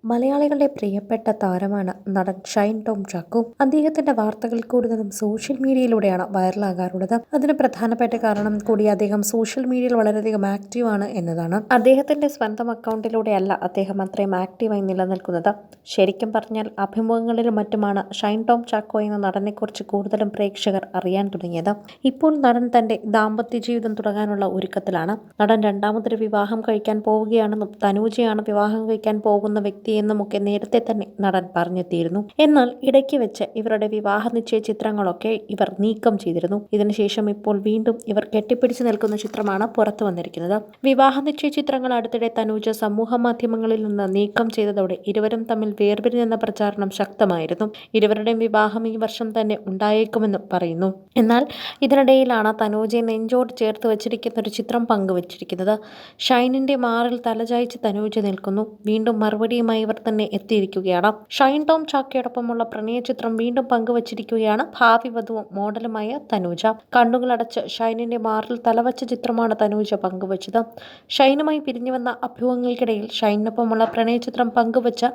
മലയാളികളുടെ പ്രിയപ്പെട്ട താരമാണ് നടൻ ഷൈൻ ടോം ചാക്കോ. അദ്ദേഹത്തിന്റെ വാർത്തകൾ കൂടുതലും സോഷ്യൽ മീഡിയയിലൂടെയാണ് വൈറലാകാറുള്ളത്. അതിന് പ്രധാനപ്പെട്ട കാരണം കൂടി അദ്ദേഹം സോഷ്യൽ മീഡിയയിൽ വളരെയധികം ആക്റ്റീവാണ് എന്നതാണ്. അദ്ദേഹത്തിന്റെ സ്വന്തം അക്കൗണ്ടിലൂടെയല്ല അദ്ദേഹം അത്രയും ആക്റ്റീവായി നിലനിൽക്കുന്നത്. ശരിക്കും പറഞ്ഞാൽ അഭിമുഖങ്ങളിലും മറ്റുമാണ് ഷൈൻ ടോം ചാക്കോ എന്ന നടനെക്കുറിച്ച് കൂടുതലും പ്രേക്ഷകർ അറിയാൻ തുടങ്ങിയത്. ഇപ്പോൾ നടൻ തന്റെ ദാമ്പത്യ ജീവിതം തുടങ്ങാനുള്ള ഒരുക്കത്തിലാണ്. നടൻ രണ്ടാമതൊരു വിവാഹം കഴിക്കാൻ പോവുകയാണെന്നും തനൂജയാണ് വിവാഹം കഴിക്കാൻ പോകുന്ന വ്യക്തി എന്നുമൊക്കെ നേരത്തെ തന്നെ നടൻ പറഞ്ഞെത്തിയിരുന്നു. എന്നാൽ ഇടയ്ക്ക് വെച്ച് ഇവരുടെ വിവാഹ നിശ്ചയ ചിത്രങ്ങളൊക്കെ ഇവർ നീക്കം ചെയ്തിരുന്നു. ഇതിനുശേഷം ഇപ്പോൾ വീണ്ടും ഇവർ കെട്ടിപ്പിടിച്ചു നിൽക്കുന്ന ചിത്രമാണ് പുറത്തു വന്നിരിക്കുന്നത്. വിവാഹ നിശ്ചയ ചിത്രങ്ങൾ അടുത്തിടെ തനൂജ സമൂഹ മാധ്യമങ്ങളിൽ നിന്ന് നീക്കം ചെയ്തതോടെ ഇരുവരും തമ്മിൽ വേർപിരിഞ്ഞെന്ന പ്രചാരണം ശക്തമായിരുന്നു. ഇരുവരുടെയും വിവാഹം ഈ വർഷം തന്നെ ഉണ്ടായേക്കുമെന്നും പറയുന്നു. എന്നാൽ ഇതിനിടയിലാണ് തനൂജയെ നെഞ്ചോട് ചേർത്ത് വെച്ചിരിക്കുന്ന ഒരു ചിത്രം പങ്കുവച്ചിരിക്കുന്നത്. ഷൈനിന്റെ മാറിൽ തലചായ്ച്ച് തനൂജ നിൽക്കുന്നു. വീണ്ടും മറുപടിയുമായി ഇവർ തന്നെ എത്തിയിരിക്കുകയാണ്. ഷൈൻ ടോം ചാക്കയോടൊപ്പമുള്ള പ്രണയ ചിത്രം വീണ്ടും പങ്കുവച്ചിരിക്കുകയാണ് ഭാവി വധുവും മോഡലുമായ തനൂജ. കണ്ണുകളടച്ച് ഷൈനിന്റെ മാറിൽ തലവച്ച ചിത്രമാണ് തനൂജ പങ്കുവച്ചത്. ഷൈനുമായി പിരിഞ്ഞുവന്ന അഭ്യൂഹങ്ങൾക്കിടയിൽ ഷൈനൊപ്പമുള്ള പ്രണയ ചിത്രം പങ്കുവച്ച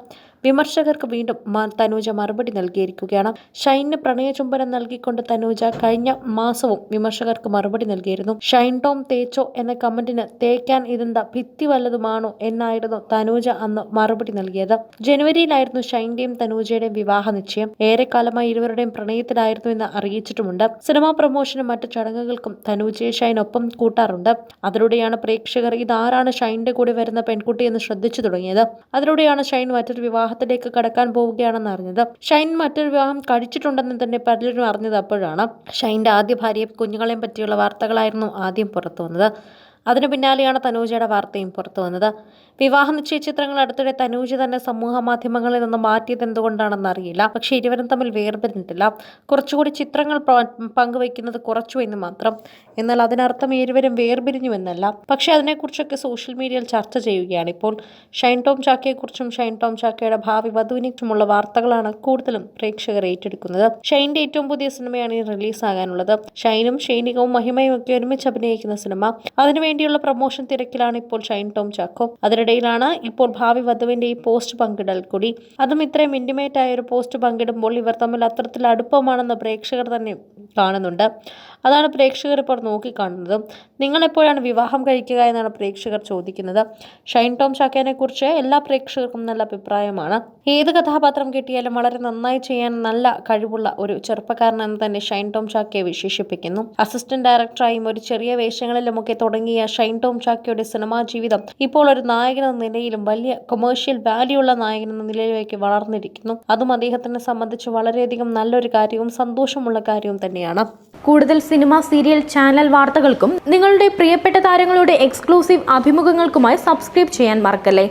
വിമർശകർക്ക് വീണ്ടും തനൂജ മറുപടി നൽകിയിരിക്കുകയാണ്. ഷൈനിന് പ്രണയചുംബനം നൽകിക്കൊണ്ട് തനൂജ കഴിഞ്ഞ മാസവും വിമർശകർക്ക് മറുപടി നൽകിയിരുന്നു. ഷൈൻ ടോം തേച്ചോ എന്ന കമന്റിന് തേക്കാൻ ഇതെന്താ ഭിത്തി വല്ലതുമാണോ എന്നായിരുന്നു തനൂജ അന്ന് മറുപടി നൽകിയത്. ജനുവരിയിലായിരുന്നു ഷൈന്റെയും തനൂജയുടെയും വിവാഹ നിശ്ചയം. ഏറെക്കാലമായി ഇരുവരുടെയും പ്രണയത്തിലായിരുന്നു എന്ന് അറിയിച്ചിട്ടുമുണ്ട്. സിനിമാ പ്രമോഷനും മറ്റു ചടങ്ങുകൾക്കും തനൂജയെ ഷൈൻ ഒപ്പം കൂട്ടാറുണ്ട്. അതിലൂടെയാണ് പ്രേക്ഷകർ ഇതാരാണ് ഷൈന്റെ കൂടെ വരുന്ന പെൺകുട്ടി എന്ന് ശ്രദ്ധിച്ചു തുടങ്ങിയത്. അതിലൂടെയാണ് ഷൈൻ മറ്റൊരു വിവാഹത്തിലേക്ക് കടക്കാൻ പോവുകയാണെന്ന് അറിഞ്ഞത്. ഷൈൻ മറ്റൊരു വിവാഹം കഴിച്ചിട്ടുണ്ടെന്ന് തന്നെ പലരും അറിഞ്ഞത് അപ്പോഴാണ്. ഷൈന്റെ ആദ്യ ഭാര്യയും കുഞ്ഞുങ്ങളെയും പറ്റിയുള്ള വാർത്തകളായിരുന്നു ആദ്യം പുറത്തു വന്നത്. അതിനു പിന്നാലെയാണ് തനൂജയുടെ വാർത്തയും പുറത്തു വന്നത്. വിവാഹ നിശ്ചയ ചിത്രങ്ങൾ അടുത്തിടെ തനൂജ തന്നെ സമൂഹ മാധ്യമങ്ങളിൽ നിന്ന് മാറ്റിയത് എന്തുകൊണ്ടാണെന്ന് അറിയില്ല. പക്ഷേ ഇരുവരും തമ്മിൽ വേർപിരിഞ്ഞിട്ടില്ല. കുറച്ചുകൂടി ചിത്രങ്ങൾ പങ്കുവയ്ക്കുന്നത് കുറച്ചു എന്ന് മാത്രം. എന്നാൽ അതിനർത്ഥം ഇരുവരും വേർപിരിഞ്ഞുവെന്നല്ല. പക്ഷേ അതിനെക്കുറിച്ചൊക്കെ സോഷ്യൽ മീഡിയയിൽ ചർച്ച ചെയ്യുകയാണ് ഇപ്പോൾ. ഷൈൻ ടോം ചാക്കയെക്കുറിച്ചും ഷൈൻ ടോം ചാക്കയുടെ ഭാവി വധുവിനെക്കുറിച്ചുമുള്ള വാർത്തകളാണ് കൂടുതലും പ്രേക്ഷകർ ഏറ്റെടുക്കുന്നത്. ഷൈൻ്റെ ഏറ്റവും പുതിയ സിനിമയാണ് ഈ റിലീസാകാനുള്ളത്. ഷൈനും ഷൈനികവും മഹിമയും ഒക്കെ ഒരുമിച്ച് അഭിനയിക്കുന്ന സിനിമ. അതിനുവേണ്ടിയുള്ള പ്രൊമോഷൻ തിരക്കിലാണ് ഇപ്പോൾ ഷൈൻ ടോം ചാക്കോ. അതിനിടയിലാണ് ഇപ്പോൾ ഭാവി വധുവിന്റെ ഈ പോസ്റ്റ് പങ്കിടൽ കൂടി. അതും ഇത്രയും ഇന്റിമേറ്റ് ആയ ഒരു പോസ്റ്റ് പങ്കിടുമ്പോൾ ഇവർ തമ്മിൽ അത്തരത്തിൽ അടുപ്പമാണെന്ന് പ്രേക്ഷകർ തന്നെ കാണുന്നുണ്ട്. അതാണ് പ്രേക്ഷകർ ഇപ്പോൾ നോക്കിക്കാണുന്നത്. നിങ്ങളെപ്പോഴാണ് വിവാഹം കഴിക്കുക എന്നാണ് പ്രേക്ഷകർ ചോദിക്കുന്നത്. ഷൈൻ ടോം ചാക്കോയെ കുറിച്ച് എല്ലാ പ്രേക്ഷകർക്കും നല്ല അഭിപ്രായമാണ്. ഏത് കഥാപാത്രം കിട്ടിയാലും വളരെ നന്നായി ചെയ്യാൻ നല്ല കഴിവുള്ള ഒരു ചെറുപ്പക്കാരനെന്ന് തന്നെ ഷൈൻ ടോം ചാക്കോയെ വിശേഷിപ്പിക്കുന്നു. അസിസ്റ്റന്റ് ഡയറക്ടറായും ഒരു ചെറിയ വേഷങ്ങളിലുമൊക്കെ തുടങ്ങിയ ഷൈൻ ടോം ചാക്കോയുടെ സിനിമാ ജീവിതം ഇപ്പോൾ ഒരു നായകൻ എന്ന നിലയിലും വലിയ കൊമേഴ്ഷ്യൽ വാല്യൂ ഉള്ള നായകൻ എന്ന നിലയിലേക്ക് വളർന്നിരിക്കുന്നു. അതും അദ്ദേഹത്തിനെ സംബന്ധിച്ച് വളരെയധികം നല്ലൊരു കാര്യവും സന്തോഷമുള്ള കാര്യവും തന്നെയാണ്. കൂടുതൽ സിനിമ, സീരിയൽ, ചാനൽ വാർത്തകൾക്കും നിങ്ങളുടെ പ്രിയപ്പെട്ട താരങ്ങളുടെ എക്സ്ക്ലൂസീവ് അഭിമുഖങ്ങൾക്കുമായി സബ്സ്ക്രൈബ് ചെയ്യാൻ മറക്കല്ലേ.